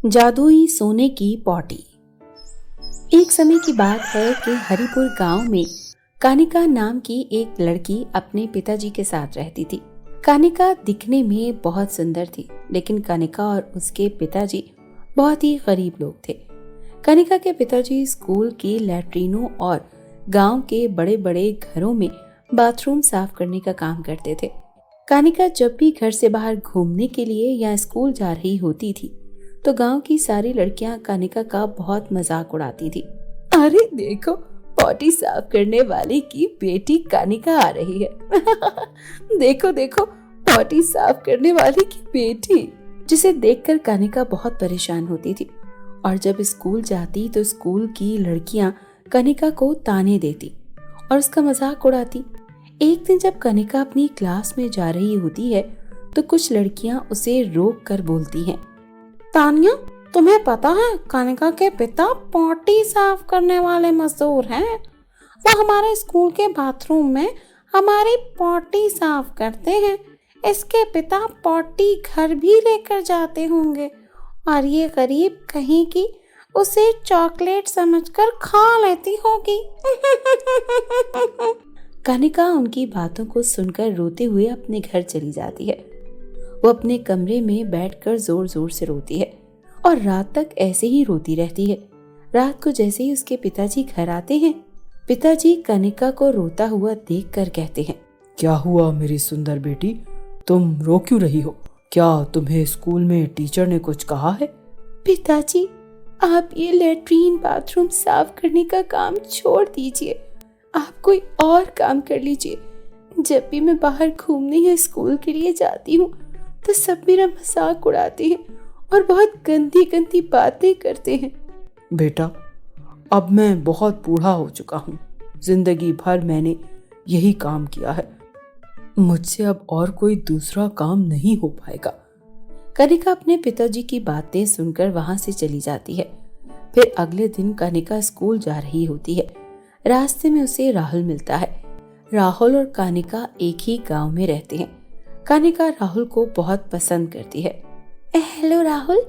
जादुई सोने की पॉटी। एक समय की बात है कि हरिपुर गांव में कानिका नाम की एक लड़की अपने पिताजी के साथ रहती थी। कानिका दिखने में बहुत सुंदर थी, लेकिन कानिका और उसके पिताजी बहुत ही गरीब लोग थे। कानिका के पिताजी स्कूल की लैट्रिनों और गांव के बड़े बड़े घरों में बाथरूम साफ करने का काम करते थे। कानिका जब भी घर से बाहर घूमने के लिए या स्कूल जा रही होती थी तो गांव की सारी लड़कियां कानिका का बहुत मजाक उड़ाती थी। अरे देखो, पॉटी साफ करने वाले की बेटी कानिका आ रही है। देखो देखो, पॉटी साफ करने वाले की बेटी। जिसे देखकर कानिका बहुत परेशान होती थी और जब स्कूल जाती तो स्कूल की लड़कियां कानिका को ताने देती और उसका मजाक उड़ाती। एक दिन जब कानिका अपनी क्लास में जा रही होती है तो कुछ लड़कियां उसे रोक कर बोलती हैं, तानिया, तुम्हें पता है कानिका के पिता पॉटी साफ करने वाले मजदूर हैं। वो हमारे स्कूल के बाथरूम में हमारी पॉटी साफ करते हैं। इसके पिता पॉटी घर भी लेकर जाते होंगे और ये गरीब कहीं की उसे चॉकलेट समझकर खा लेती होगी। कानिका उनकी बातों को सुनकर रोते हुए अपने घर चली जाती है। वो अपने कमरे में बैठकर जोर जोर से रोती है और रात तक ऐसे ही रोती रहती है। रात को जैसे ही उसके पिताजी घर आते हैं, पिताजी कानिका को रोता हुआ देखकर कहते हैं, क्या हुआ मेरी सुंदर बेटी, तुम रो क्यों रही हो? क्या तुम्हें स्कूल में टीचर ने कुछ कहा है? पिताजी, आप ये लेट्रिन बाथरूम साफ करने का काम छोड़ दीजिए, आप कोई और काम कर लीजिए। जब भी मैं बाहर घूमने या स्कूल के लिए जाती हूँ तो सब मेरा मजाक उड़ाते हैं और बहुत गंदी गंदी बातें करते हैं। बेटा, अब मैं बहुत बूढ़ा हो चुका हूँ। जिंदगी भर मैंने यही काम किया है। मुझसे अब और कोई दूसरा काम नहीं हो पाएगा। कानिका अपने पिताजी की बातें सुनकर वहां से चली जाती है। फिर अगले दिन कानिका स्कूल जा रही होती है। रास्ते में उसे राहुल मिलता है। राहुल और कानिका एक ही गांव में रहते हैं। कानिका राहुल को बहुत पसंद करती है। हेलो राहुल,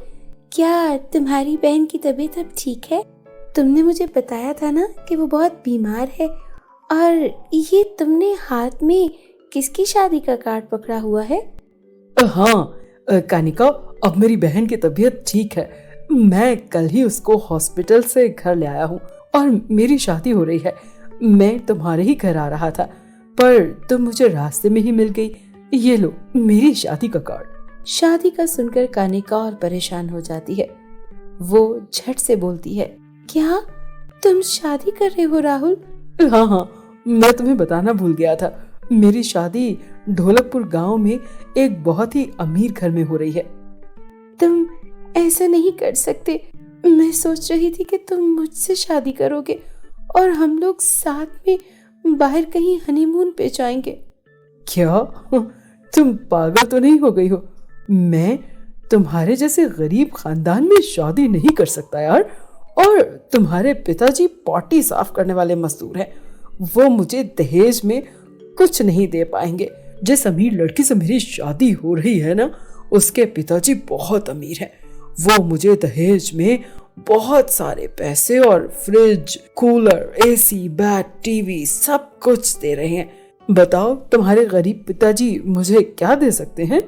क्या तुम्हारी बहन की तबीयत अब ठीक है? तुमने मुझे बताया था ना कि वो बहुत बीमार है। और ये तुमने हाथ में किसकी शादी का कार्ड पकड़ा हुआ है? हाँ कानिका, अब मेरी बहन की तबीयत ठीक है। मैं कल ही उसको हॉस्पिटल से घर ले आया हूँ और मेरी शादी हो रही है। मैं तुम्हारे ही घर आ रहा था पर तुम मुझे रास्ते में ही मिल गई। ये लो मेरी शादी का कार्ड। शादी का सुनकर कानिका और परेशान हो जाती है। वो झट से बोलती है, क्या तुम शादी कर रहे हो राहुल? हाँ, मैं तुम्हें बताना भूल गया था। मेरी शादी ढोलकपुर गांव में एक बहुत ही अमीर घर में हो रही है। तुम ऐसा नहीं कर सकते। मैं सोच रही थी कि तुम मुझसे शादी करोगे और हम लोग साथ में बाहर कहीं हनीमून पे जाएंगे। क्या तुम पागल तो नहीं हो गई हो? मैं तुम्हारे जैसे गरीब खानदान में शादी नहीं कर सकता यार। और तुम्हारे पिताजी पॉटी साफ करने वाले मजदूर हैं। वो मुझे दहेज में कुछ नहीं दे पाएंगे। जिस अमीर लड़की से मेरी शादी हो रही है ना, उसके पिताजी बहुत अमीर हैं। वो मुझे दहेज में बहुत सारे पैसे और fridge, cooler, AC, bat, TV सब कुछ दे रहे हैं। बताओ तुम्हारे गरीब पिताजी मुझे क्या दे सकते हैं?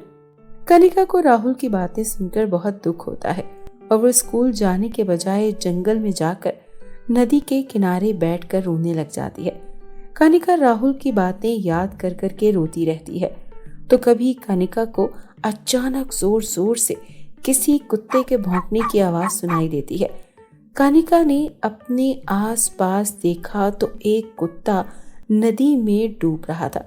कानिका को राहुल की बातें सुनकर बहुत दुख होता है और वो स्कूल जाने के बजाय जंगल में जाकर नदी के किनारे बैठकर रोने लग जाती है। कानिका राहुल की बातें याद कर कर के रोती रहती है। तो कभी कानिका को अचानक जोर जोर से किसी कुत्ते के भौंकने की आवाज सुनाई देती है। कानिका ने अपने आस पास देखा तो एक कुत्ता नदी में डूब रहा था।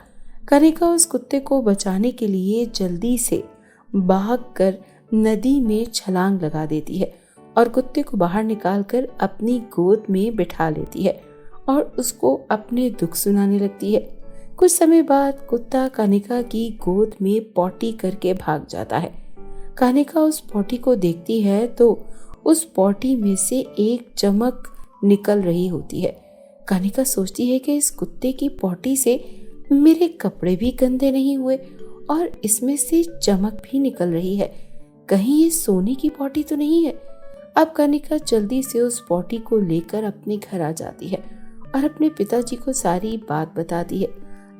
कानिका उस कुत्ते को बचाने के लिए जल्दी से भागकर नदी में छलांग लगा देती है और कुत्ते को बाहर निकालकर अपनी गोद में बिठा लेती है और उसको अपने दुख सुनाने लगती है। कुछ समय बाद कुत्ता कानिका की गोद में पॉटी करके भाग जाता है। कानिका उस पॉटी को देखती है तो उस पॉटी में से एक चमक निकल रही होती है। कानिका सोचती है कि इस कुत्ते की पॉटी से मेरे कपड़े भी गंदे नहीं हुए और इसमें से चमक भी निकल रही है। कहीं ये सोने की पॉटी तो नहीं है। अब कनिका जल्दी से उस पॉटी को लेकर अपने घर आ जाती है और अपने पिताजी को सारी बात बताती है,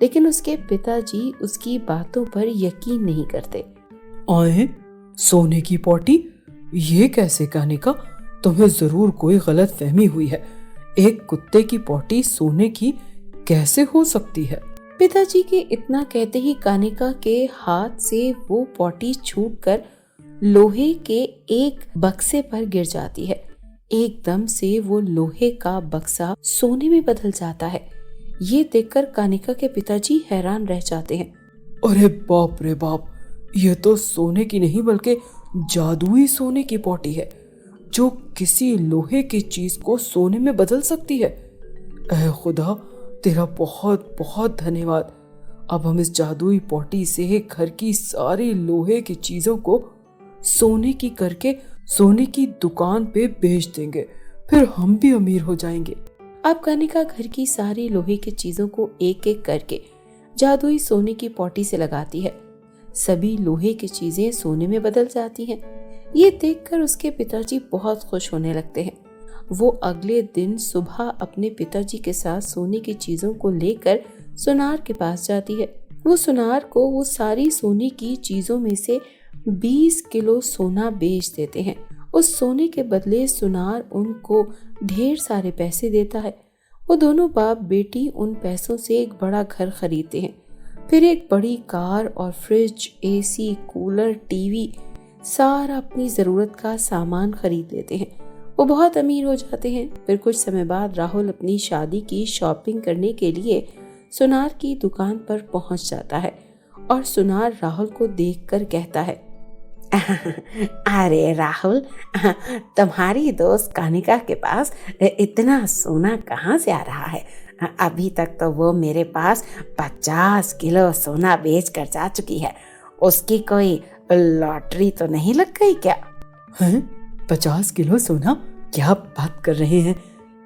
लेकिन उसके पिताजी उसकी बातों पर यकीन नहीं करते। आए, सोने की पॉटी? ये कैसे कनिका? तुम्हें जरूर कोई गलत फहमी हुई है। एक कुत्ते की पॉटी सोने की कैसे हो सकती है? पिताजी के इतना कहते ही कनिका के हाथ से वो पॉटी छूटकर लोहे के एक बक्से पर गिर जाती है। एकदम से वो लोहे का बक्सा सोने में बदल जाता है। ये देखकर कनिका के पिताजी हैरान रह जाते हैं। अरे बाप रे बाप, ये तो सोने की नहीं बल्कि जादुई सोने की पॉटी है, जो किसी लोहे की चीज को सोने में बदल सकती है। ऐ खुदा, तेरा बहुत बहुत धन्यवाद। अब हम इस जादुई पॉटी से घर की सारी लोहे की चीजों को सोने की करके सोने की दुकान पे बेच देंगे, फिर हम भी अमीर हो जाएंगे। अब कनिका घर की सारी लोहे की चीजों को एक एक करके जादुई सोने की पॉटी से लगाती है। सभी लोहे की चीजें सोने में बदल जाती हैं। ये देखकर उसके पिताजी बहुत खुश होने लगते हैं। वो अगले दिन सुबह अपने पिताजी के साथ सोने की चीजों को लेकर सुनार के पास जाती है। वो सुनार को वो सारी सोने की चीजों में से 20 किलो सोना बेच देते हैं। उस सोने के बदले सुनार उनको ढेर सारे पैसे देता है। वो दोनों बाप बेटी उन पैसों से एक बड़ा घर खरीदते हैं, फिर एक बड़ी कार और फ्रिज, एसी, कूलर, टीवी, सारा अपनी जरूरत का सामान खरीद लेते हैं। वो बहुत अमीर हो जाते हैं। फिर कुछ समय बाद राहुल अपनी शादी की शॉपिंग करने के लिए सुनार की दुकान पर पहुंच जाता है और सुनार राहुल को देखकर कहता है, अरे राहुल, तुम्हारी दोस्त कनिका के पास इतना सोना कहाँ से आ रहा है? अभी तक तो वो मेरे पास 50 किलो सोना बेच कर जा चुकी है। उसकी कोई लॉटरी तो नहीं लग गई क्या? हैं? 50 किलो सोना? क्या बात कर रहे हैं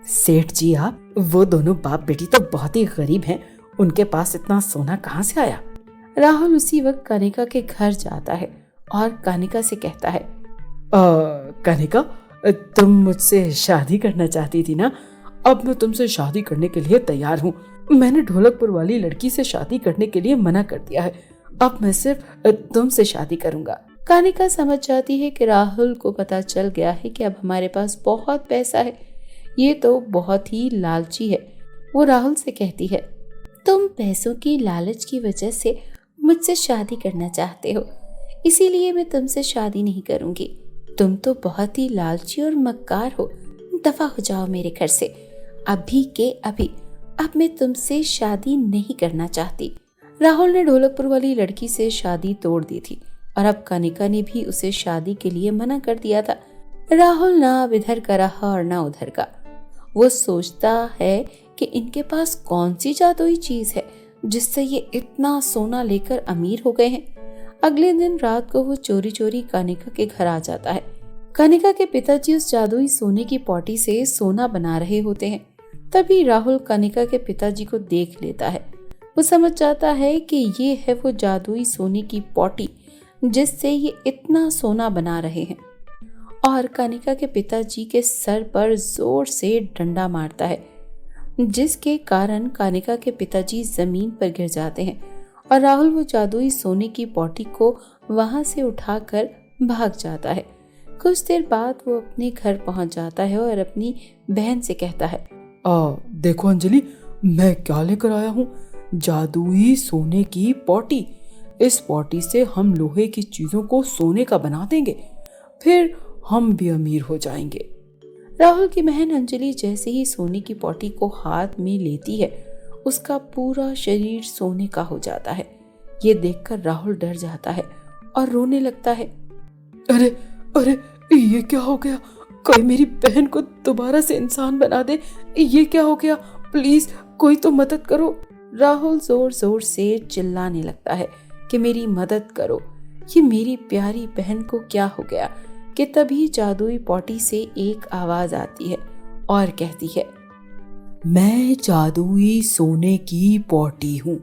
सेठ जी आप? वो दोनों बाप बेटी तो बहुत ही गरीब हैं, उनके पास इतना सोना कहाँ से आया? राहुल उसी वक्त कनिका के घर जाता है और कनिका से कहता है, कनिका, तुम मुझसे शादी करना चाहती थी ना? अब मैं तुमसे शादी करने के लिए तैयार हूँ। मैंने ढोलकपुर वाली लड़की से शादी करने के लिए मना कर दिया है। अब मैं सिर्फ तुमसे शादी करूंगा। कनिका समझ जाती है कि राहुल को पता चल गया है कि अब हमारे पास बहुत पैसा है। ये तो बहुत ही लालची है। वो राहुल से कहती है, तुम पैसों की लालच की वजह से मुझसे शादी करना चाहते हो, इसीलिए मैं तुमसे शादी नहीं करूंगी। तुम तो बहुत ही लालची और मक्कार हो। दफा हो जाओ मेरे घर से, अभी के अभी। अब मैं तुमसे शादी नहीं करना चाहती। राहुल ने ढोलकपुर वाली लड़की से शादी तोड़ दी थी और अब कनिका ने भी उसे शादी के लिए मना कर दिया था। राहुल ना अब इधर का रहा और ना उधर का। वो सोचता है कि इनके पास कौन सी जादुई चीज है जिससे ये इतना सोना लेकर अमीर हो गए हैं। अगले दिन रात को वो चोरी चोरी कनिका के घर आ जाता है। कनिका के पिताजी उस जादुई सोने की पॉटी से सोना बना रहे होते हैं। तभी राहुल कनिका के पिताजी को देख लेता है। वो समझ जाता है कि ये है वो जादुई सोने की पॉटी जिससे ये इतना सोना बना रहे हैं, और कनिका के पिताजी के सर पर जोर से डंडा मारता है, जिसके कारण कनिका के पिताजी जमीन पर गिर जाते हैं और राहुल वो जादुई सोने की पॉटी को वहां से उठाकर भाग जाता है। कुछ देर बाद वो अपने घर पहुंच जाता है और अपनी बहन से कहता है, देखो अंजलि, मैं क्या लेकर आया हूँ, जादुई सोने की पॉटी। इस पॉटी से हम लोहे की चीजों को सोने का बना देंगे, फिर हम भी अमीर हो जाएंगे। राहुल की बहन अंजलि जैसे ही सोने की पॉटी को हाथ में लेती है, उसका पूरा शरीर सोने का हो जाता है। ये देखकर राहुल डर जाता है और रोने लगता है। अरे अरे, ये क्या हो गया? कोई मेरी बहन को दोबारा से इंसान बना दे। ये क्या हो गया? प्लीज कोई तो मदद करो। राहुल जोर जोर से चिल्लाने लगता है कि मेरी मदद करो, ये मेरी प्यारी बहन को क्या हो गया। कि तभी जादुई पॉटी से एक आवाज आती है और कहती है, मैं जादुई सोने की पॉटी हूँ।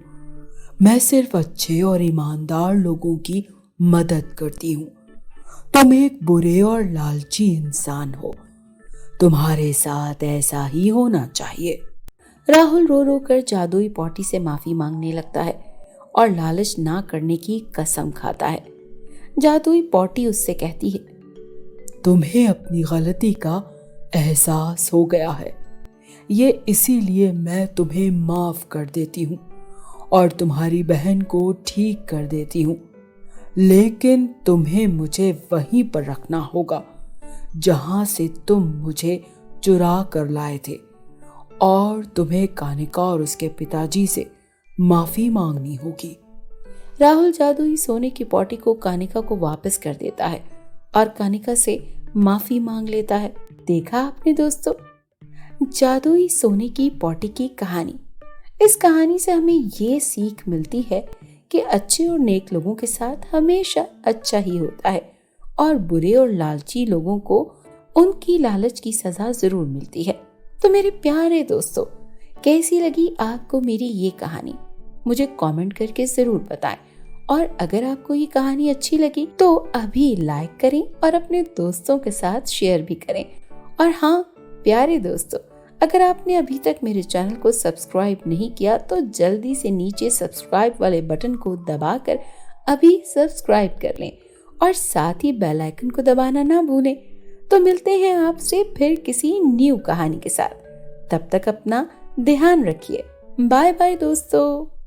मैं सिर्फ अच्छे और ईमानदार लोगों की मदद करती हूँ। तुम एक बुरे और लालची इंसान हो। तुम्हारे साथ ऐसा ही होना चाहिए। राहुल रो रो कर जादुई पॉटी से माफी मांगने लगता है और लालच ना करने की कसम खाता है। जादुई पॉटी उससे कहती है, तुम्हें अपनी गलती का एहसास हो गया है, ये इसीलिए मैं तुम्हें माफ कर देती हूँ और तुम्हारी बहन को ठीक कर देती हूँ। लेकिन तुम्हें मुझे वहीं पर रखना होगा जहां से तुम मुझे चुरा कर लाए थे, और तुम्हें कानिका और उसके पिताजी से माफी मांगनी होगी। राहुल जादुई सोने की पॉटी को कानिका को वापस कर देता है और कानिका से माफी मांग लेता है। देखा आपने दोस्तों, जादुई सोने की पॉटी की कहानी। इस कहानी से हमें ये सीख मिलती है कि अच्छे और नेक लोगों के साथ हमेशा अच्छा ही होता है और बुरे और लालची लोगों को उनकी लालच की सजा जरूर मिलती है। तो मेरे प्यारे दोस्तों, कैसी लगी आपको मेरी ये कहानी? मुझे कमेंट करके जरूर बताएं। और अगर आपको ये कहानी अच्छी लगी तो अभी लाइक करें और अपने दोस्तों के साथ शेयर भी करें। और हाँ प्यारे दोस्तों, अगर आपने अभी तक मेरे चैनल को सब्सक्राइब नहीं किया तो जल्दी से नीचे सब्सक्राइब वाले बटन को दबाकर अभी सब्सक्राइब कर लें और साथ ही बेल आइकन को दबाना ना भूलें। तो मिलते हैं आपसे फिर किसी न्यू कहानी के साथ। तब तक अपना ध्यान रखिए। बाय बाय दोस्तों।